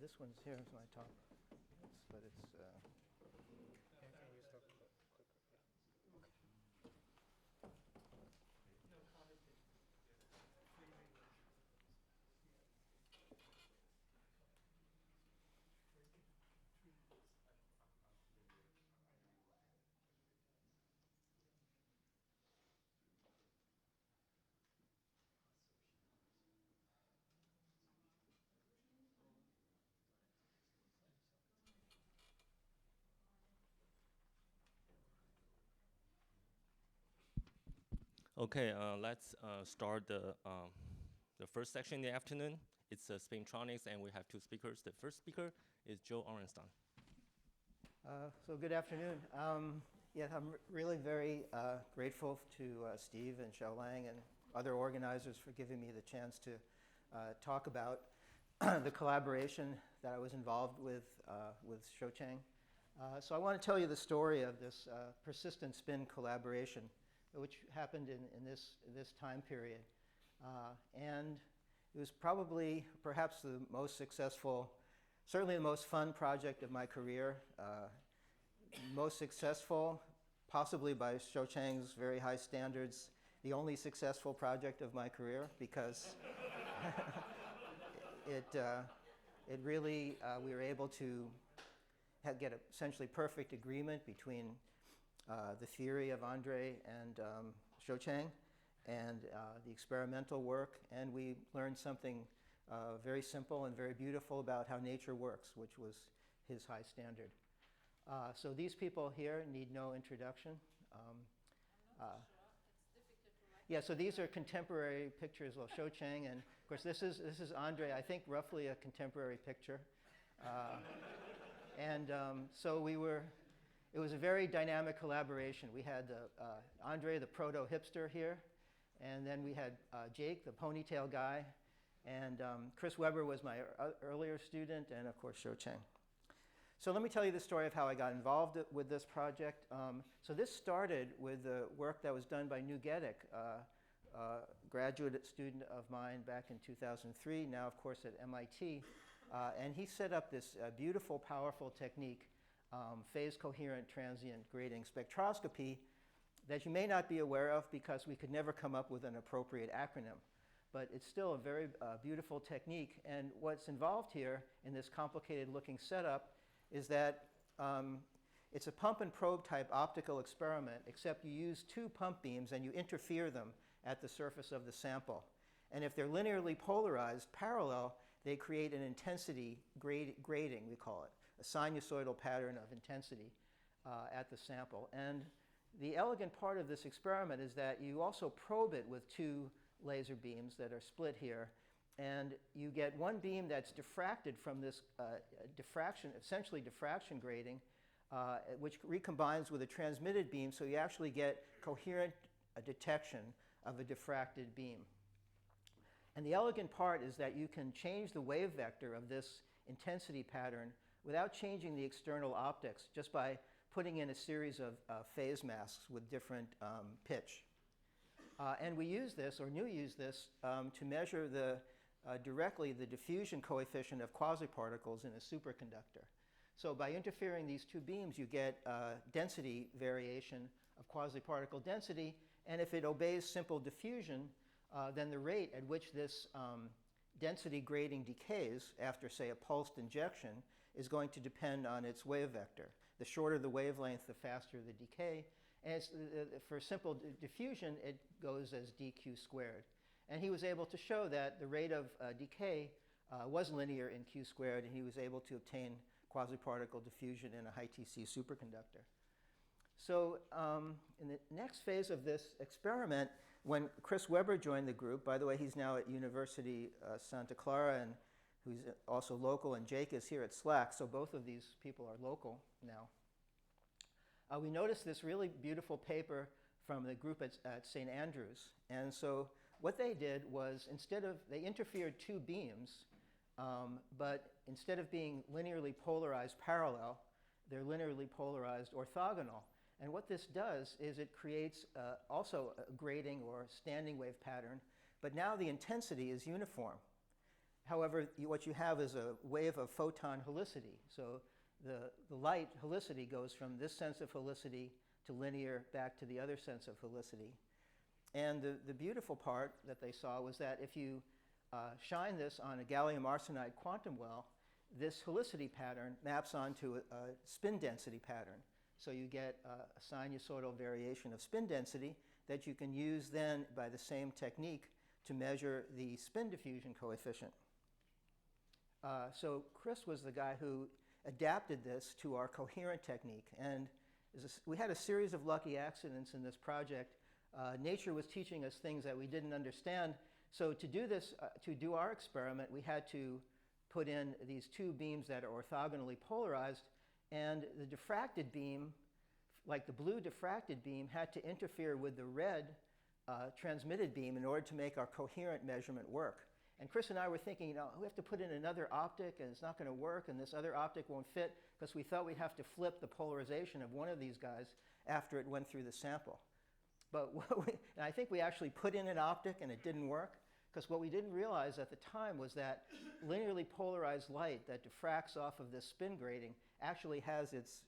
This one's here is my top, but it's. Can you stop quick? Yeah. Okay. No comment. Okay, let's start the first section in the afternoon. It's Spintronics, and we have two speakers. The first speaker is Joe Orenstein. So good afternoon. Yeah, I'm really very grateful to Steve and Shoucheng and other organizers for giving me the chance to talk about the collaboration that I was involved with Shoucheng. So I want to tell you the story of this persistent spin collaboration, which happened in this time period. And it was perhaps the most successful, certainly the most fun project of my career. Most successful, possibly by Shoucheng's very high standards, the only successful project of my career, because it really, we were able to get essentially perfect agreement between the theory of Andre and Shoucheng and the experimental work, and we learned something very simple and very beautiful about how nature works, which was his high standard. So these people here need no introduction. Yeah, so these are contemporary pictures of Shoucheng, and of course this is Andre, I think roughly a contemporary picture. So it was a very dynamic collaboration. We had Andre, the proto-hipster here, and then we had Jake, the ponytail guy, and Chris Weber was my earlier student, and of course Shoucheng. So let me tell you the story of how I got involved with this project. So this started with the work that was done by New Gedik, a graduate student of mine back in 2003, now of course at MIT. And he set up this beautiful, powerful technique, phase coherent transient grating spectroscopy, that you may not be aware of because we could never come up with an appropriate acronym. But it's still a very beautiful technique. And what's involved here in this complicated looking setup is that it's a pump and probe type optical experiment, except you use two pump beams and you interfere them at the surface of the sample. And if they're linearly polarized parallel, they create an intensity grading, we call it, a sinusoidal pattern of intensity at the sample. And the elegant part of this experiment is that you also probe it with two laser beams that are split here. And you get one beam that's diffracted from this essentially diffraction grating, which recombines with a transmitted beam, so you actually get coherent detection of a diffracted beam. And the elegant part is that you can change the wave vector of this intensity pattern without changing the external optics, just by putting in a series of phase masks with different pitch. And we use this, or New used this, to measure directly the diffusion coefficient of quasiparticles in a superconductor. So by interfering these two beams, you get density variation of quasiparticle density, and if it obeys simple diffusion, then the rate at which this density grading decays after, say, a pulsed injection is going to depend on its wave vector. The shorter the wavelength, the faster the decay. And for simple diffusion, it goes as dq squared. And he was able to show that the rate of decay was linear in q squared, and he was able to obtain quasiparticle diffusion in a high TC superconductor. So in the next phase of this experiment, when Chris Weber joined the group, by the way, he's now at University Santa Clara, and who's also local, and Jake is here at SLAC, so both of these people are local now. We noticed this really beautiful paper from the group at St. Andrews. And so what they did was, they interfered two beams, but instead of being linearly polarized parallel, they're linearly polarized orthogonal. And what this does is it creates also a grading or standing wave pattern, but now the intensity is uniform. However, what you have is a wave of photon helicity. So the light helicity goes from this sense of helicity to linear back to the other sense of helicity. And the beautiful part that they saw was that if you shine this on a gallium arsenide quantum well, this helicity pattern maps onto a spin density pattern. So you get a sinusoidal variation of spin density that you can use then by the same technique to measure the spin diffusion coefficient. So Chris was the guy who adapted this to our coherent technique. And we had a series of lucky accidents in this project. Nature was teaching us things that we didn't understand. So to do this, to do our experiment, we had to put in these two beams that are orthogonally polarized. And the diffracted beam, like the blue diffracted beam, had to interfere with the red transmitted beam in order to make our coherent measurement work. And Chris and I were thinking, we have to put in another optic, and it's not going to work, and this other optic won't fit, because we thought we'd have to flip the polarization of one of these guys after it went through the sample. But and I think we actually put in an optic, and it didn't work, because what we didn't realize at the time was that linearly polarized light that diffracts off of this spin grating actually has its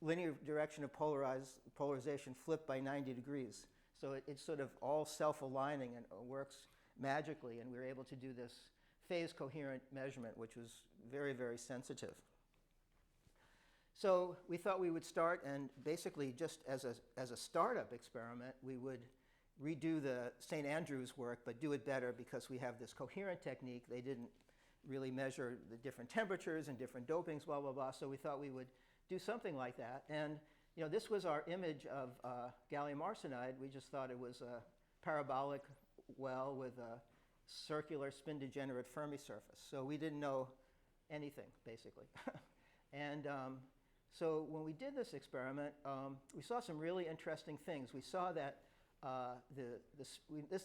linear direction of polarization flipped by 90 degrees. So it's sort of all self-aligning and works magically, and we were able to do this phase coherent measurement, which was very, very sensitive. So we thought we would start, and basically just as a startup experiment, we would redo the St. Andrews work, but do it better because we have this coherent technique. They didn't really measure the different temperatures and different dopings, blah, blah, blah. So we thought we would do something like that. And this was our image of gallium arsenide. We just thought it was a parabolic well with a circular spin-degenerate Fermi surface. So we didn't know anything, basically. And so when we did this experiment, we saw some really interesting things. We saw that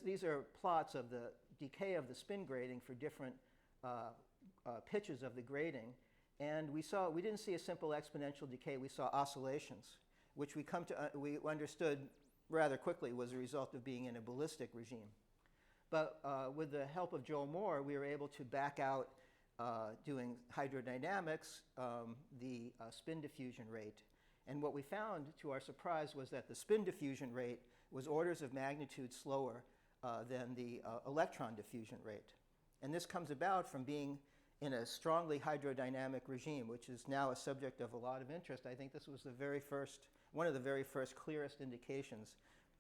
these are plots of the decay of the spin grating for different pitches of the grating. And we didn't see a simple exponential decay. We saw oscillations, which we understood rather quickly was a result of being in a ballistic regime. But with the help of Joel Moore, we were able to back out, doing hydrodynamics, the spin diffusion rate. And what we found, to our surprise, was that the spin diffusion rate was orders of magnitude slower than the electron diffusion rate. And this comes about from being in a strongly hydrodynamic regime, which is now a subject of a lot of interest. I think this was one of the very first clearest indications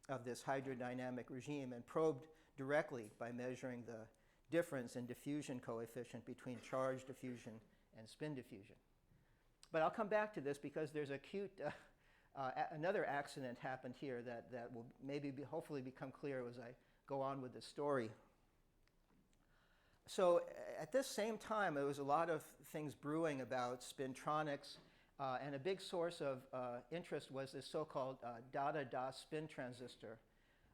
of this hydrodynamic regime, and probed directly by measuring the difference in diffusion coefficient between charge diffusion and spin diffusion. But I'll come back to this because there's a cute, another accident happened here that will maybe hopefully become clear as I go on with the story. So at this same time, there was a lot of things brewing about spintronics, and a big source of interest was this so-called dada-da spin transistor.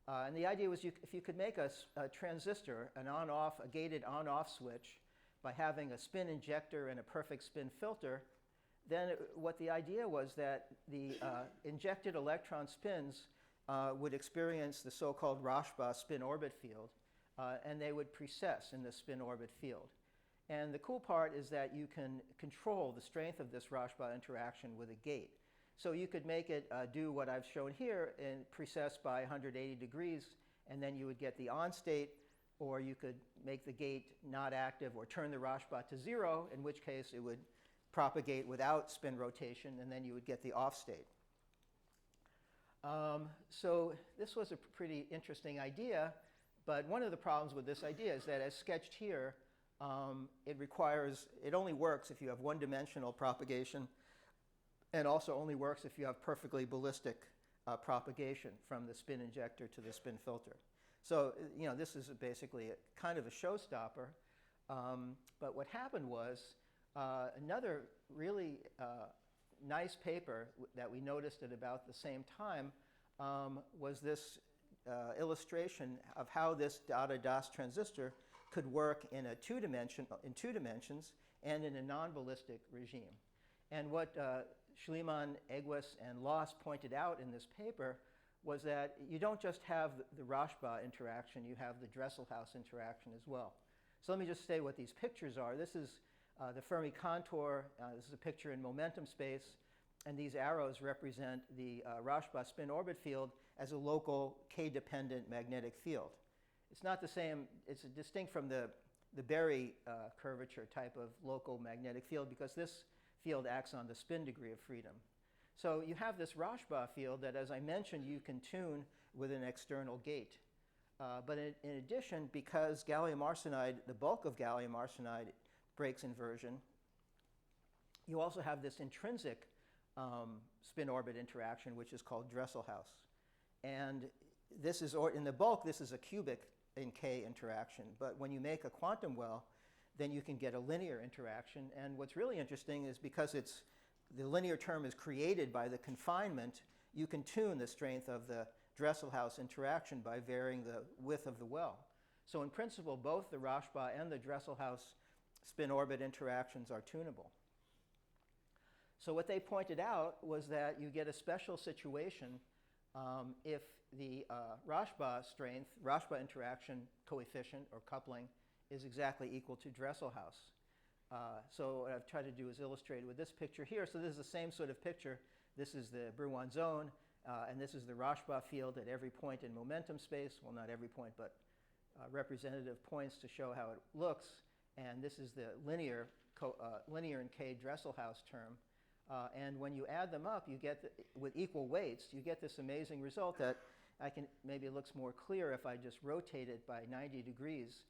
And the idea was if you could make a transistor, a gated on-off switch, by having a spin injector and a perfect spin filter, then what the idea was that the injected electron spins would experience the so-called Rashba spin orbit field, and they would precess in the spin orbit field. And the cool part is that you can control the strength of this Rashba interaction with a gate. So you could make it do what I've shown here and precess by 180 degrees, and then you would get the on state, or you could make the gate not active or turn the Rashba to 0, in which case it would propagate without spin rotation, and then you would get the off state. So this was a pretty interesting idea, but one of the problems with this idea is that, as sketched here, it only works if you have one-dimensional propagation, and also only works if you have perfectly ballistic propagation from the spin injector to the spin filter. So this is basically kind of a showstopper. But what happened was another really nice paper that we noticed at about the same time was this illustration of how this dada-das transistor could work in two dimensions and in a non-ballistic regime. And what Schliemann, Egues, and Loss pointed out in this paper was that you don't just have the Rashba interaction, you have the Dresselhaus interaction as well. So let me just say what these pictures are. This is the Fermi contour. This is a picture in momentum space. And these arrows represent the Rashba spin-orbit field as a local K-dependent magnetic field. It's not the same. It's distinct from the Berry curvature type of local magnetic field because this field acts on the spin degree of freedom. So you have this Rashba field that, as I mentioned, you can tune with an external gate. But in addition, because gallium arsenide, the bulk of gallium arsenide breaks inversion, you also have this intrinsic spin-orbit interaction, which is called Dresselhaus. And this is, in the bulk, this is a cubic in K interaction. But when you make a quantum well, then you can get a linear interaction. And what's really interesting is because the linear term is created by the confinement, you can tune the strength of the Dresselhaus interaction by varying the width of the well. So in principle, both the Rashba and the Dresselhaus spin-orbit interactions are tunable. So what they pointed out was that you get a special situation if the Rashba strength, Rashba interaction coefficient or coupling is exactly equal to Dresselhaus. So what I've tried to do is illustrate it with this picture here. So this is the same sort of picture. This is the Brouillon zone, and this is the Rashba field at every point in momentum space. Well, not every point, but representative points to show how it looks. And this is the linear in K Dresselhaus term. And when you add them up, you get, with equal weights, you get this amazing result that maybe it looks more clear if I just rotate it by 90 degrees.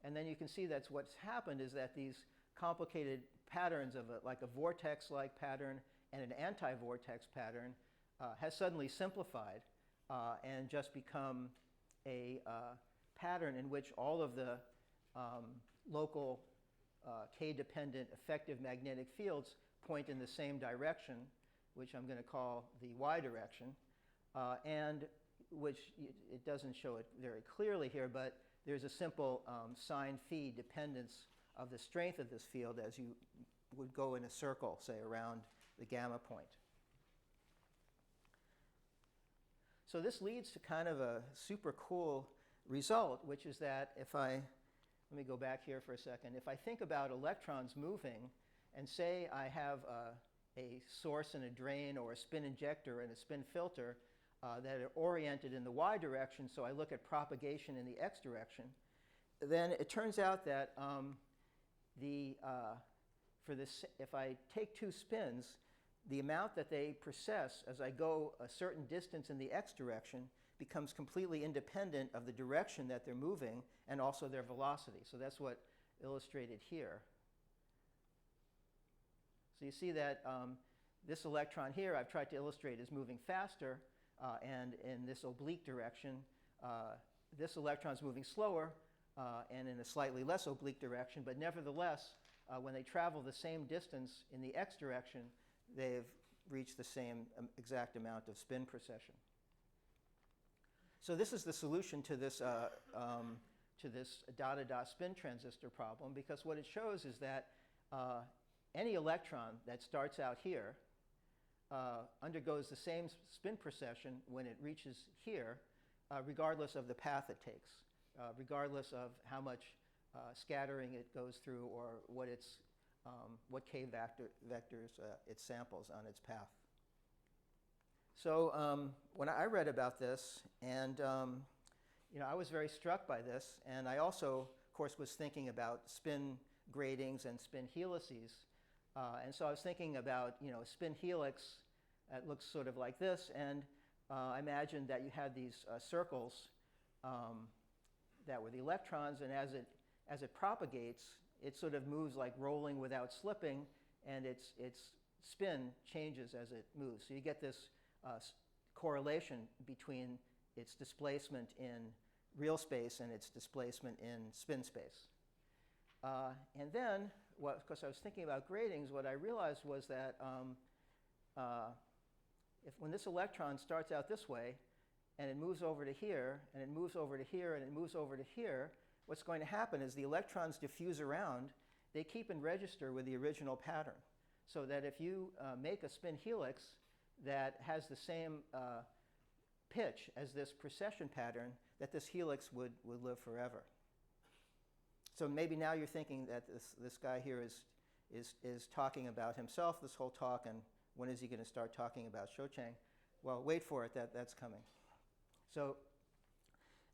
And then you can see that's what's happened is that these complicated patterns of like a vortex-like pattern and an anti-vortex pattern has suddenly simplified and just become a pattern in which all of the local K-dependent effective magnetic fields point in the same direction, which I'm going to call the y direction, and which it doesn't show it very clearly here, but there's a simple sine phi dependence of the strength of this field as you would go in a circle, say, around the gamma point. So this leads to kind of a super cool result, which is that let me go back here for a second. If I think about electrons moving, and say I have a source and a drain or a spin injector and a spin filter that are oriented in the y direction, so I look at propagation in the x direction, then it turns out that if I take two spins, the amount that they precess as I go a certain distance in the x direction becomes completely independent of the direction that they're moving and also their velocity. So that's what illustrated here. So you see that this electron here I've tried to illustrate is moving faster, and in this oblique direction, this electron is moving slower and in a slightly less oblique direction, but nevertheless, when they travel the same distance in the x direction, they've reached the same exact amount of spin precession. So this is the solution to this dot-to-dot spin transistor problem, because what it shows is that any electron that starts out here undergoes the same spin precession when it reaches here, regardless of the path it takes, regardless of how much scattering it goes through or what K vectors it samples on its path. So when I read about this, and I was very struck by this, and I also, of course, was thinking about spin gratings and spin helices. And so I was thinking about, spin helix that looks sort of like this, and I imagined that you had these circles that were the electrons, and as it propagates, it sort of moves like rolling without slipping, and its spin changes as it moves. So you get this correlation between its displacement in real space and its displacement in spin space. And then, because I was thinking about gratings, what I realized was that when this electron starts out this way, and it moves over to here, and it moves over to here, and it moves over to here, what's going to happen is the electrons diffuse around. They keep in register with the original pattern. So that if you make a spin helix that has the same pitch as this precession pattern, that this helix would live forever. So maybe now you're thinking that this guy here is talking about himself this whole talk, and when is he going to start talking about Shoucheng? Well, wait for it. That's coming. So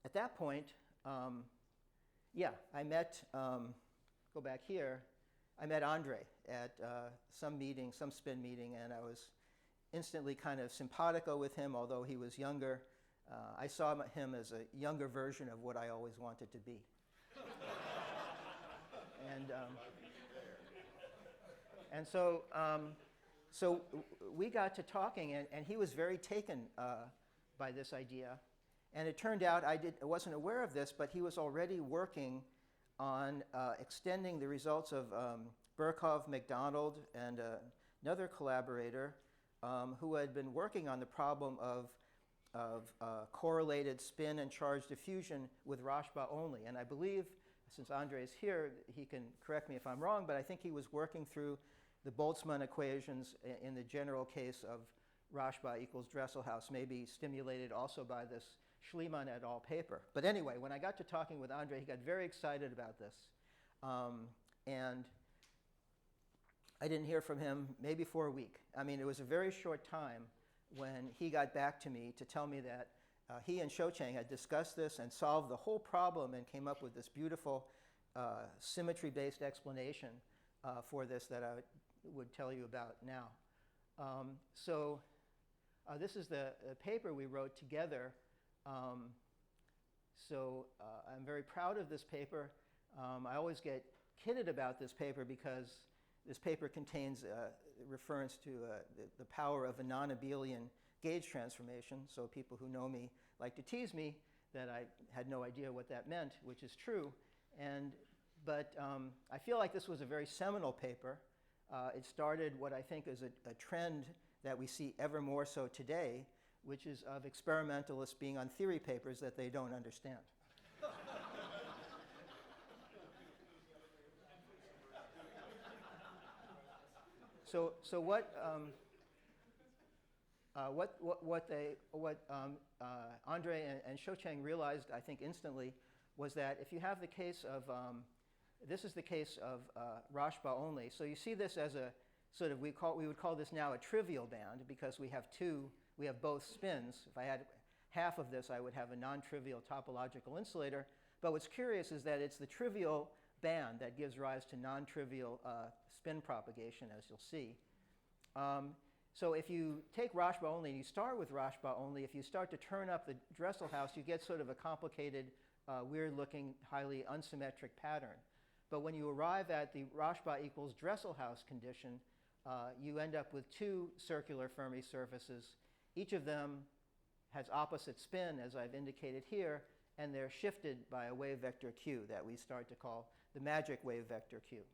at that point, I met, go back here, I met Andre at some meeting, some spin meeting, and I was instantly kind of simpatico with him, although he was younger. I saw him as a younger version of what I always wanted to be. And so we got to talking, and he was very taken by this idea. And it turned out I wasn't aware of this, but he was already working on extending the results of Birkhoff, McDonald, and another collaborator who had been working on the problem of correlated spin and charge diffusion with Rashba only. And I believe, since Andre is here, he can correct me if I'm wrong, but I think he was working through the Boltzmann equations in the general case of Rashba equals Dresselhaus, maybe stimulated also by this Schliemann et al. Paper. But anyway, when I got to talking with Andre, he got very excited about this. And I didn't hear from him maybe for a week. I mean, it was a very short time when he got back to me to tell me that he and Shoucheng had discussed this and solved the whole problem and came up with this beautiful symmetry-based explanation for this that I would tell you about now. So this is the paper we wrote together. So I'm very proud of this paper. I always get kidded about this paper because this paper contains reference to the power of a non-Abelian gauge transformation. So people who know me like to tease me that I had no idea what that meant, which is true. But I feel like this was a very seminal paper. It started what I think is a trend that we see ever more so today, which is of experimentalists being on theory papers that they don't understand. So what Andre and Shoucheng realized, I think instantly, was that if you have the case of this is the case of Rashba only. So you see this as a sort of, we would call this now a trivial band because we have both spins. If I had half of this, I would have a non-trivial topological insulator. But what's curious is that it's the trivial band that gives rise to non-trivial spin propagation, as you'll see. So if you take Rashba only and you start with Rashba only, if you start to turn up the Dresselhaus, you get sort of a complicated, weird-looking, highly unsymmetric pattern. But when you arrive at the Rashba equals Dresselhaus condition, you end up with two circular Fermi surfaces. Each of them has opposite spin, as I've indicated here, and they're shifted by a wave vector q that we start to call the magic wave vector q.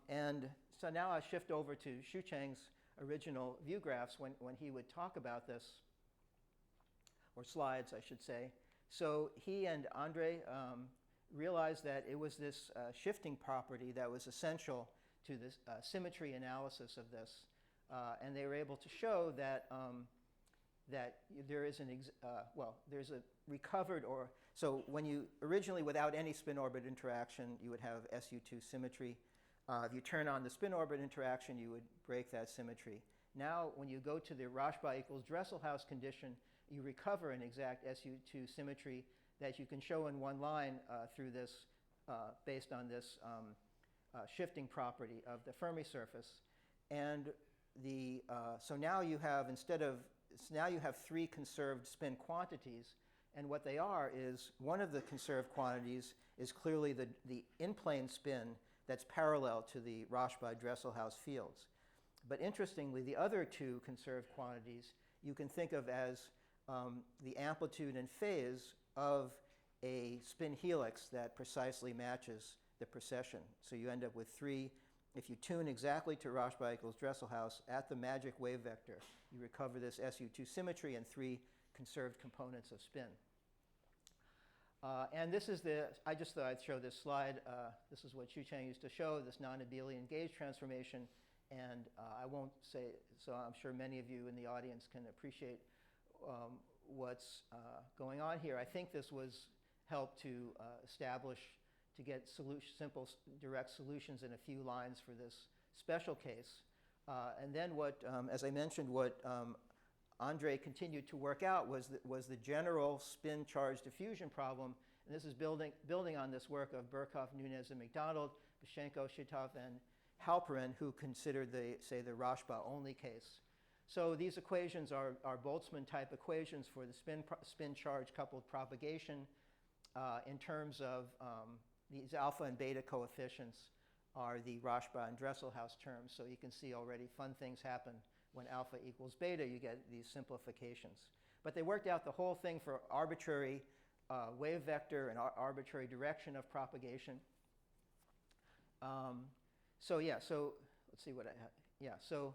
And so now I shift over to Shoucheng's original view graphs when he would talk about this, or slides, I should say. So he and Andre realized that it was this shifting property that was essential to this symmetry analysis of this. And they were able to show that that there is there's a recovered, or so when you originally without any spin orbit interaction, you would have SU2 symmetry. If you turn on the spin orbit interaction, you would break that symmetry. Now, when you go to the Rashba equals Dresselhaus condition, you recover an exact SU2 symmetry that you can show in one line through this, based on this shifting property of the Fermi surface. And so now you have, now you have three conserved spin quantities. And what they are is, one of the conserved quantities is clearly the in-plane spin that's parallel to the Rashba-Dresselhaus fields. But interestingly, the other two conserved quantities you can think of as the amplitude and phase of a spin helix that precisely matches the precession. So you end up with three. If you tune exactly to Rashba equals Dresselhaus at the magic wave vector, you recover this SU2 symmetry and three conserved components of spin. And this is I just thought I'd show this slide. This is what Shoucheng used to show, this non-Abelian gauge transformation. And I won't say, so I'm sure many of you in the audience can appreciate what's going on here. I think this was helped to establish to get simple, direct solutions in a few lines for this special case. And then as I mentioned, what Andre continued to work out was the general spin charge diffusion problem. And this is building on this work of Burkhoff, Nunez, and McDonald, Bashenko, Shitov, and Halperin, who considered the Rashba only case. So these equations are Boltzmann-type equations for the spin charge coupled propagation in terms of these alpha and beta coefficients are the Rashba and Dresselhaus terms. So you can see already fun things happen when alpha equals beta. You get these simplifications. But they worked out the whole thing for arbitrary wave vector and arbitrary direction of propagation. So let's see what I have. Yeah, so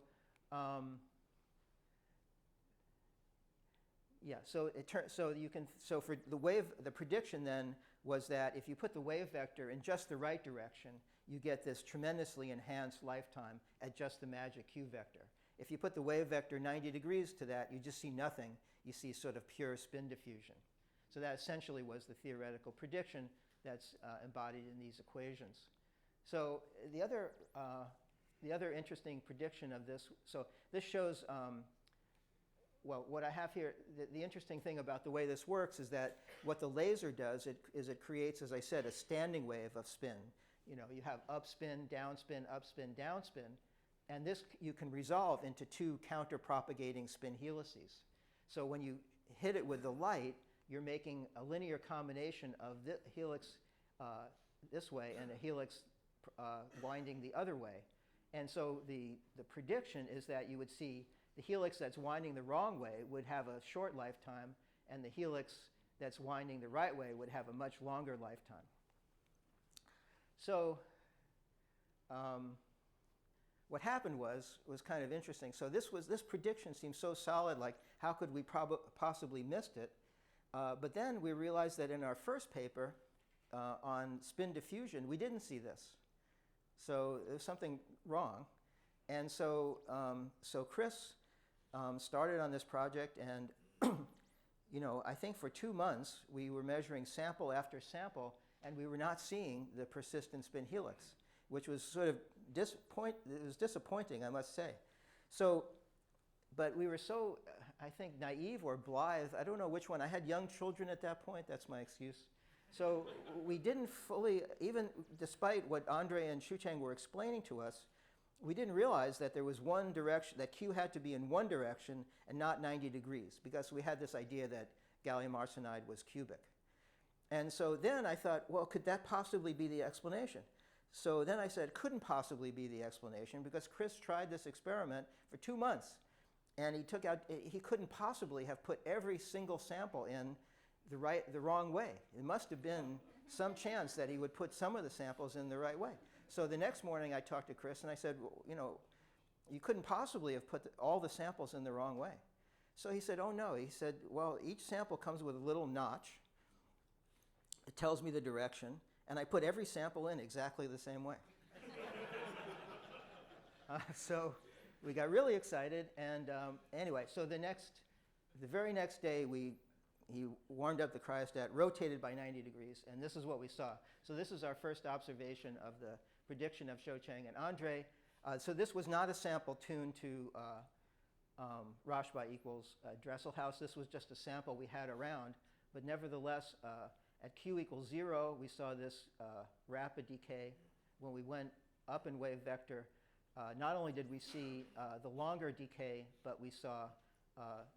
for the wave, the prediction then was that if you put the wave vector in just the right direction, you get this tremendously enhanced lifetime at just the magic Q vector. If you put the wave vector 90 degrees to that, you just see nothing. You see sort of pure spin diffusion. So that essentially was the theoretical prediction that's embodied in these equations. So the other interesting prediction of this, so this shows, well, what I have here, the interesting thing about the way this works is that what the laser does is it creates, as I said, a standing wave of spin. You know, you have upspin, downspin, upspin, downspin, and this you can resolve into two counter-propagating spin helices. So when you hit it with the light, you're making a linear combination of the helix this way and a helix winding the other way. And so the prediction is that you would see the helix that's winding the wrong way would have a short lifetime, and the helix that's winding the right way would have a much longer lifetime. So what happened was kind of interesting. So this prediction seemed so solid, like how could we possibly missed it? But then we realized that in our first paper on spin diffusion, we didn't see this. So there's something wrong. And so Chris started on this project, and you know, I think for 2 months we were measuring sample after sample, and we were not seeing the persistent spin helix, which was sort of disappointing, I must say. So, but we were so, I think, naive or blithe. I don't know which one. I had young children at that point. That's my excuse. So we didn't fully, even despite what Andre and Shoucheng were explaining to us, we didn't realize that there was one direction, that Q had to be in one direction and not 90 degrees, because we had this idea that gallium arsenide was cubic. And so then I thought, well, could that possibly be the explanation? So then I said, couldn't possibly be the explanation, because Chris tried this experiment for 2 months, and he couldn't possibly have put every single sample in the wrong way. It must have been some chance that he would put some of the samples in the right way. So the next morning I talked to Chris and I said, well, you know, you couldn't possibly have put all the samples in the wrong way. So he said, oh no. He said, well, each sample comes with a little notch. It tells me the direction, and I put every sample in exactly the same way. So we got really excited, and anyway, so the very next day he warmed up the cryostat, rotated by 90 degrees, and this is what we saw. So this is our first observation of the prediction of Shoucheng and Andre. So this was not a sample tuned to Rashba equals Dresselhaus. This was just a sample we had around, but nevertheless, at Q equals 0, we saw this rapid decay. When we went up in wave vector, not only did we see the longer decay, but we saw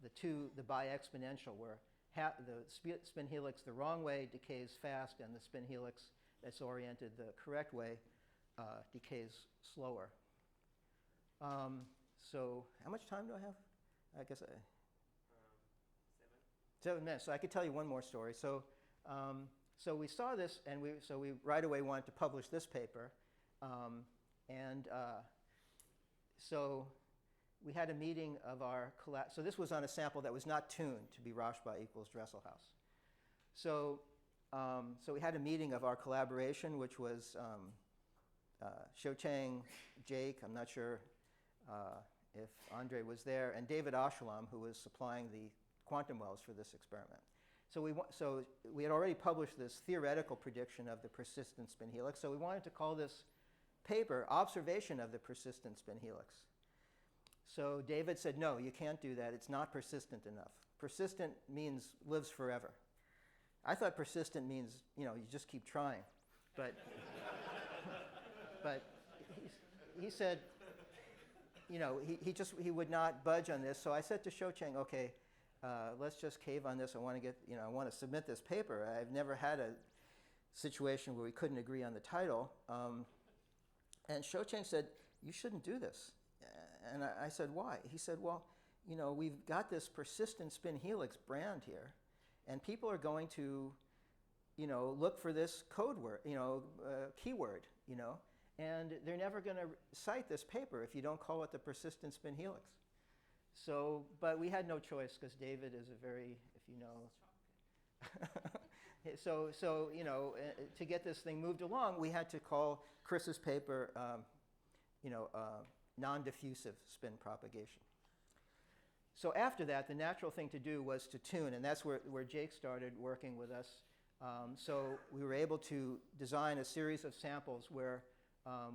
the bi-exponential, where the spin helix the wrong way decays fast, and the spin helix that's oriented the correct way decays slower. So how much time do I have? I guess 7 minutes. So I could tell you one more story. So we saw this, and we right away wanted to publish this paper, so we had a meeting of our so this was on a sample that was not tuned to be Rashba equals Dresselhaus. So we had a meeting of our collaboration, which was Shoucheng, Jake, I'm not sure if Andre was there, and David Oshalom, who was supplying the quantum wells for this experiment. So we had already published this theoretical prediction of the persistent spin helix. So we wanted to call this paper Observation of the Persistent Spin Helix. So David said, no, you can't do that. It's not persistent enough. Persistent means lives forever. I thought persistent means, you just keep trying. But, but he said, he would not budge on this. So I said to Shoucheng, okay, let's just cave on this. I want to submit this paper. I've never had a situation where we couldn't agree on the title. And Shoucheng said, you shouldn't do this. And I said, why? He said, well, we've got this persistent spin helix brand here, and people are going to, look for this code word, keyword, and they're never going to cite this paper if you don't call it the persistent spin helix. So, but we had no choice because David is a very, if you know, to get this thing moved along, we had to call Chris's paper, non-diffusive spin propagation. So after that, the natural thing to do was to tune, and that's where Jake started working with us. So we were able to design a series of samples where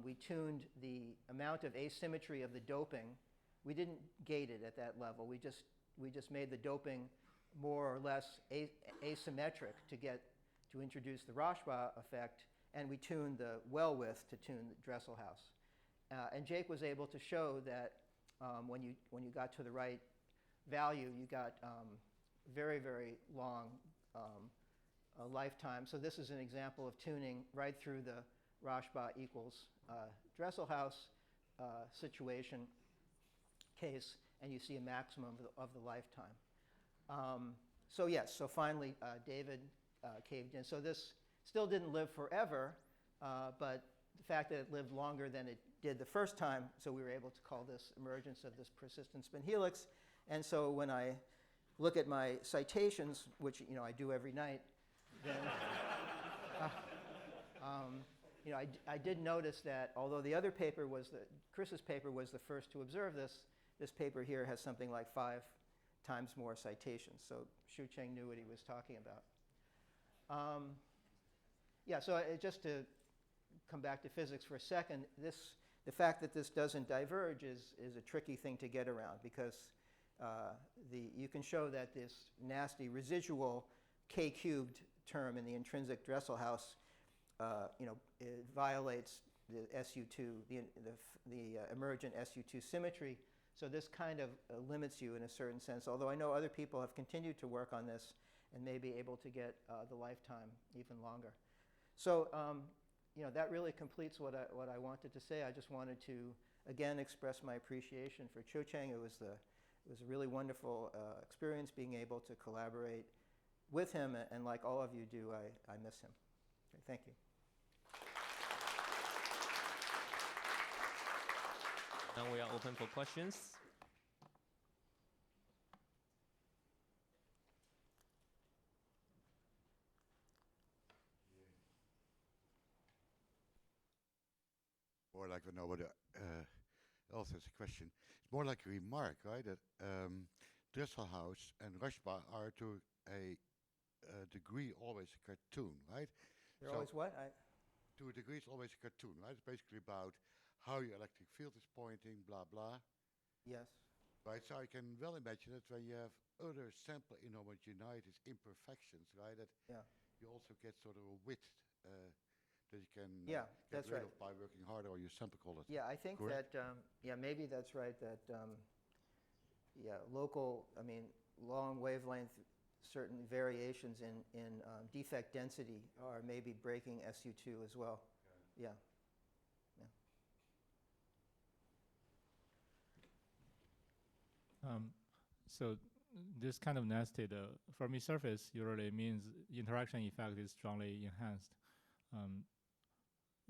we tuned the amount of asymmetry of the doping. We didn't gate it at that level. We just made the doping more or less asymmetric to introduce the Rashba effect, and we tuned the well width to tune the Dresselhaus. And Jake was able to show that when you got to the right value, you got very, very long lifetime. So this is an example of tuning right through the Rashba equals Dresselhaus situation case, and you see a maximum of the lifetime. So yes, so finally David caved in. So this still didn't live forever, but the fact that it lived longer than it did the first time, so we were able to call this emergence of this persistent spin helix. And so when I look at my citations, which I do every night, then I did notice that although the other paper Chris's paper was the first to observe this, this paper here has something like 5 times more citations. So Shoucheng knew what he was talking about. So just to come back to physics for a second, the fact that this doesn't diverge is a tricky thing to get around, because you can show that this nasty residual k cubed term in the intrinsic Dresselhaus, it violates the SU2, the emergent SU2 symmetry. So this kind of limits you in a certain sense, although I know other people have continued to work on this and may be able to get the lifetime even longer. So that really completes what I wanted to say. I just wanted to, again, express my appreciation for Shoucheng. It was a really wonderful experience being able to collaborate with him, and like all of you do, I miss him. Okay, thank you. Now we are open for questions. More like nobody else has a question. It's more like a remark, right? That Dresselhaus and Rashba are to a degree always a cartoon, right? They're always what? To a degree, it's always a cartoon, right? It's basically about how your electric field is pointing, blah, blah. Yes. Right, so I can well imagine that when you have other sample inhomogeneities, imperfections, right, that you also get sort of a width that you can get that's rid right. of by working harder on your sample quality. Yeah, I think Correct? that, maybe that's right, that, long wavelength, certain variations in defect density are maybe breaking SU2 as well. Yeah. So this kind of nested Fermi surface usually means interaction effect is strongly enhanced.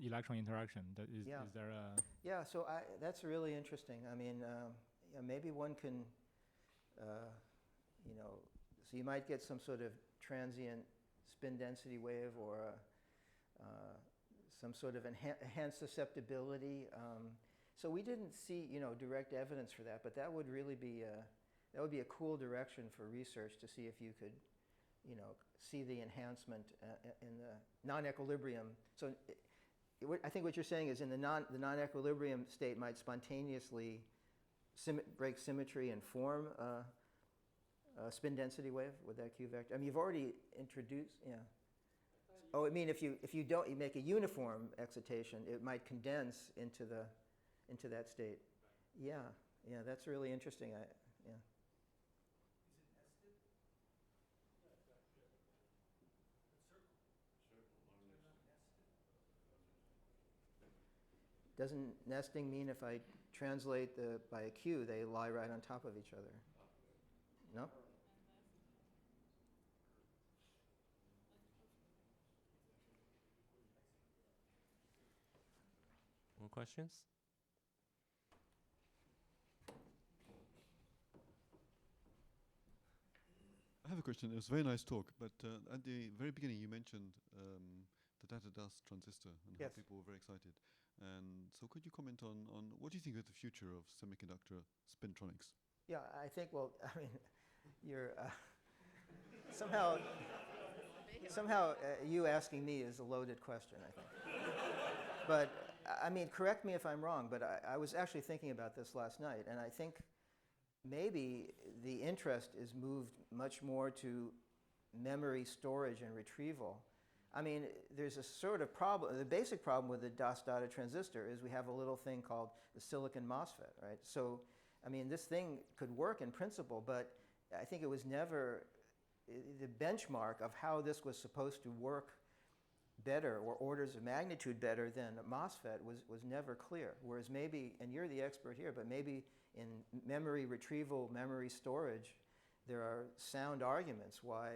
Electron interaction, is there a... Yeah, so that's really interesting. I mean, maybe one can, so you might get some sort of transient spin density wave or some sort of enhanced susceptibility. So we didn't see, direct evidence for that, but that would really be a cool direction for research to see if you could see the enhancement in the non-equilibrium. So I think what you're saying is in the non-equilibrium state might spontaneously break symmetry and form a spin density wave with that Q vector. I mean, you've already introduced, yeah. Oh, I mean, if you make a uniform excitation, it might condense into that state. Yeah, that's really interesting. Yeah. Doesn't nesting mean if I translate by a Q, they lie right on top of each other? No? More questions? I have a question. It was a very nice talk, but at the very beginning you mentioned the data dust transistor and Yes. how people were very excited. And so could you comment on what do you think is the future of semiconductor spintronics? Yeah, I think, well, I mean, you're somehow you asking me is a loaded question, I think. But, I mean, correct me if I'm wrong, but I was actually thinking about this last night, and I think maybe the interest is moved much more to memory storage and retrieval. I mean, there's a sort of problem. The basic problem with the DOS data transistor is we have a little thing called the silicon MOSFET, right? So, I mean, this thing could work in principle, but I think it was never the benchmark of how this was supposed to work better or orders of magnitude better than a MOSFET was never clear. Whereas maybe, and you're the expert here, but maybe in memory retrieval, memory storage, there are sound arguments why,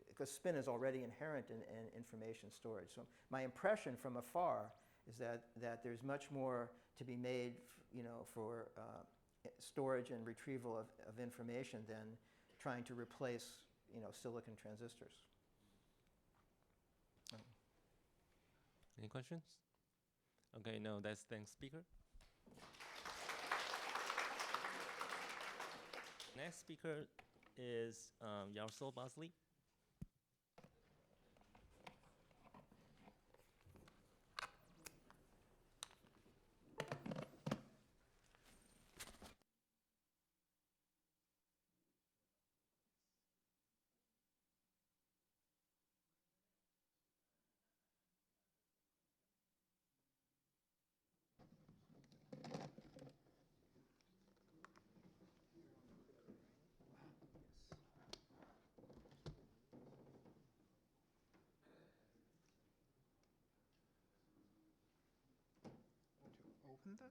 because spin is already inherent in information storage. So my impression from afar is that there's much more to be made, for storage and retrieval of information than trying to replace, silicon transistors. Any questions? Okay, no, that's thanks, speaker. Next speaker is Yarsol Bosley. Open that?